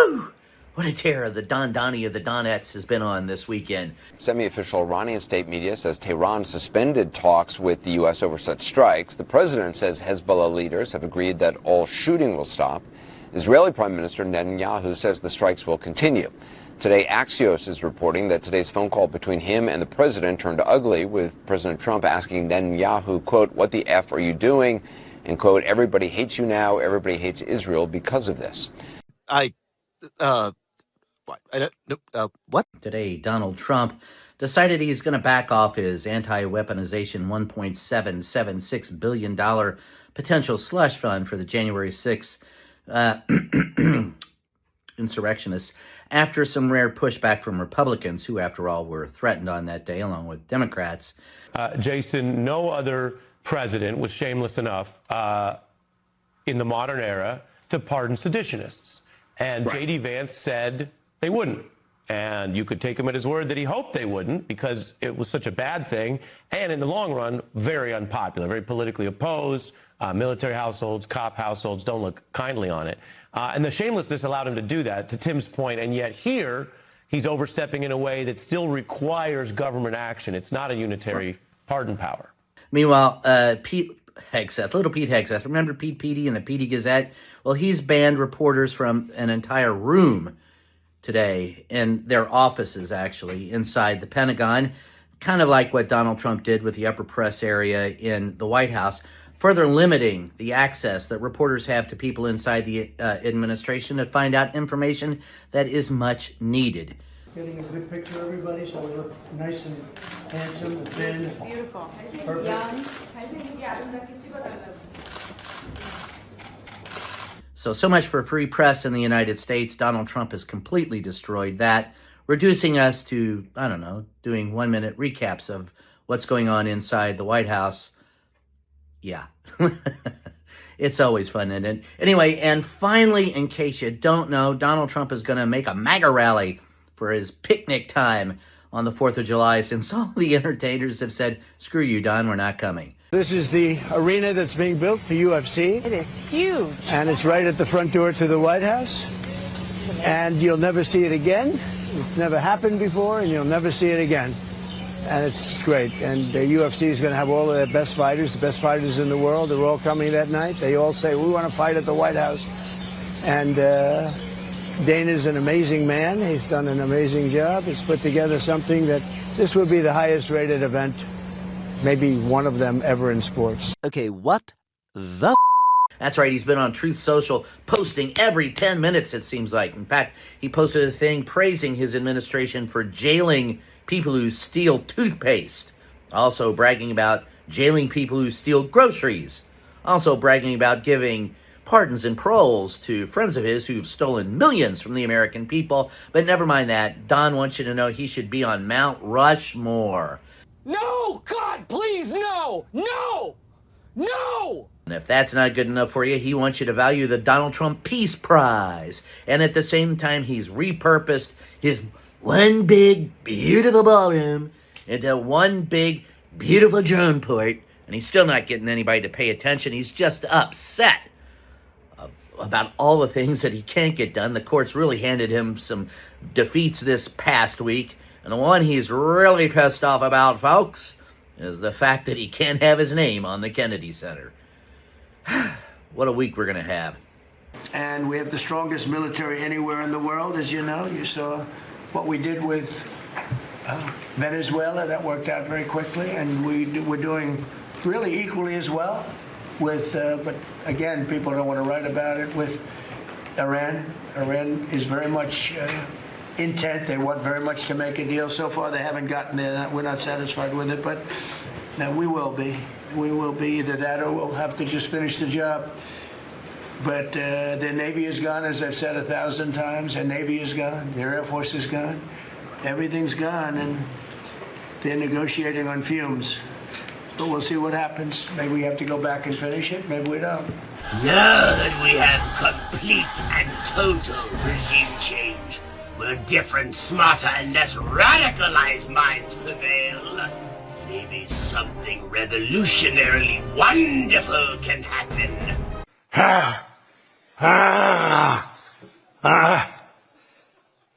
Woo! What a terror the Don Donnie of the Donettes has been on this weekend. Semi-official Iranian state media says Tehran suspended talks with the U.S. over such strikes. The president says Hezbollah leaders have agreed that all shooting will stop. Israeli Prime Minister Netanyahu says the strikes will continue. Today, Axios is reporting that today's phone call between him and the president turned ugly, with President Trump asking Netanyahu, quote, "What the F are you doing?" And, quote, "Everybody hates you now. Everybody hates Israel because of this." What? Today, Donald Trump decided he's going to back off his anti-weaponization $1.776 billion potential slush fund for the January 6th insurrectionists after some rare pushback from Republicans, who, after all, were threatened on that day, along with Democrats. Jason, no other president was shameless enough in the modern era to pardon seditionists. And Right. J.D. Vance said they wouldn't. And you could take him at his word that he hoped they wouldn't, because it was such a bad thing. And in the long run, very unpopular, very politically opposed. Military households, cop households don't look kindly on it. And the shamelessness allowed him to do that, to Tim's point. And yet here, he's overstepping in a way that still requires government action. It's not a unitary pardon power. Meanwhile, Pete Hegseth, little Pete Hegseth, remember Pete Petey and the Petey Gazette? Well, he's banned reporters from an entire room today, in their offices, actually, inside the Pentagon, kind of like what Donald Trump did with the upper press area in the White House, further limiting the access that reporters have to people inside the administration to find out information that is much needed. Getting a good picture, everybody, so we look nice and handsome and thin. Beautiful. Perfect. So much for free press in the United States. Donald Trump has completely destroyed that, reducing us to, I don't know, doing 1-minute recaps of what's going on inside the White House. Yeah. It's always fun, isn't it? Anyway, and finally, in case you don't know, Donald Trump is going to make a MAGA rally for his picnic time on the 4th of July, since all the entertainers have said, screw you, Don, we're not coming. This is the arena that's being built for UFC. It is huge. And it's right at the front door to the White House. And you'll never see it again. It's never happened before, and you'll never see it again. And it's great. And the UFC is going to have all of their best fighters, the best fighters in the world. They're all coming that night. They all say, we want to fight at the White House. And Dana's an amazing man. He's done an amazing job. He's put together something that this would be the highest rated event, maybe one of them ever in sports. Okay, what the? That's right, he's been on Truth Social posting every 10 minutes, it seems like. In fact, he posted a thing praising his administration for jailing people who steal toothpaste. Also bragging about jailing people who steal groceries. Also bragging about giving pardons and paroles to friends of his who've stolen millions from the American people. But never mind that. Don wants you to know he should be on Mount Rushmore. No! God, please, no! No! No! And if that's not good enough for you, he wants you to value the Donald Trump Peace Prize. And at the same time, he's repurposed his one big, beautiful ballroom into one big, beautiful drone port. And he's still not getting anybody to pay attention. He's just upset about all the things that he can't get done. The courts really handed him some defeats this past week. And the one he's really pissed off about, folks, is the fact that he can't have his name on the Kennedy Center. What a week we're going to have. And we have the strongest military anywhere in the world, as you know. You saw what we did with Venezuela. That worked out very quickly. And we're doing really equally as well with, but again, people don't want to write about it, with Iran. Iran is very much intent. They want very much to make a deal. So far, they haven't gotten there. We're not satisfied with it, but now we will be. We will be either that or we'll have to just finish the job. But their Navy is gone, as I've said 1,000 times. Their Navy is gone. Their Air Force is gone. Everything's gone, and they're negotiating on fumes. But we'll see what happens. Maybe we have to go back and finish it. Maybe we don't. Now that we have complete and total regime change, where different, smarter, and less radicalized minds prevail, maybe something revolutionarily wonderful can happen.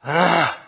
Ah.